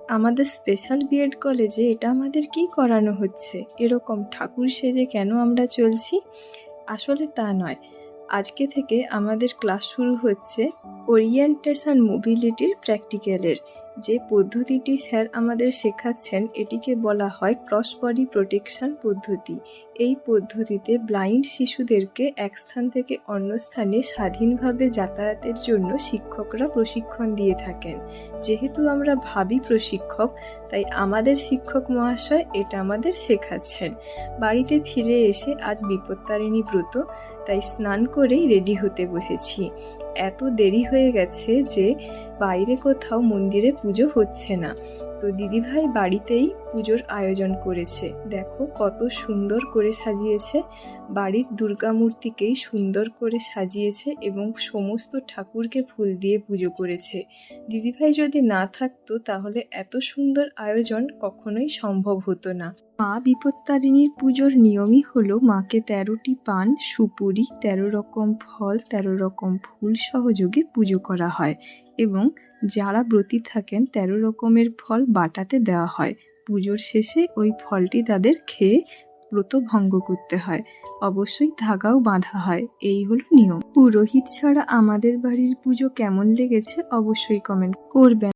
আমাদের special B Ed কলেজে এটা আমাদের কি করানো হচ্ছে? এরকম ঠাকুর সেজে কেন আমরা চলছি? আসলে তা নয়। আজকে থেকে আমাদের ক্লাস শুরু হচ্ছে ওরিয়েন্টেশন মোবিলিটির প্র্যাকটিক্যালের। যে পদ্ধতিটি স্যার আমাদের শেখাচ্ছেন এটিকে বলা হয় ক্রস বডি প্রোটেকশন পদ্ধতি। এই পদ্ধতিতে ব্লাইন্ড শিশুদেরকে এক স্থান থেকে অন্য স্থানে স্বাধীনভাবে যাতায়াতের জন্য শিক্ষকরা প্রশিক্ষণ দিয়ে থাকেন। যেহেতু আমরা ভাবী প্রশিক্ষক, তাই আমাদের শিক্ষক মহাশয় এটা আমাদের শেখাচ্ছেন। বাড়িতে ফিরে এসে আজ বিপত্তারিণী ব্রত, তাই স্নান করেই রেডি হতে বসেছি। এত দেরি হয়ে গেছে যে বাইরে কোথাও মন্দিরে পুজো হচ্ছে না, তো দিদিভাই বাড়িতেই পুজোর আয়োজন করেছে। দেখো কত সুন্দর করে সাজিয়েছে, বাড়ির দুর্গা মূর্তিকেই সুন্দর করে সাজিয়েছে এবং সমস্ত ঠাকুরকে ফুল দিয়ে পুজো করেছে। দিদিভাই যদি না থাকতো তাহলে এত সুন্দর আয়োজন কখনোই সম্ভব হতো না। মা বিপত্তারিণীর পুজোর নিয়মই হলো মাকে 13টি পান, সুপুরি, 13 রকম ফল, 13 রকম ফুল সহযোগে পুজো করা হয় এবং যারা ব্রতী থাকেন 13 রকমের ফল বাটাতে দেওয়া হয়। পুজোর শেষে ওই ফলটি তাদের খেয়ে ব্রত ভঙ্গ করতে হয়। অবশ্যই ধাগাও বাঁধা হয়। এই হলো নিয়ম। পুরোহিত ছাড়া আমাদের বাড়ির পুজো কেমন লেগেছে অবশ্যই কমেন্ট করবেন।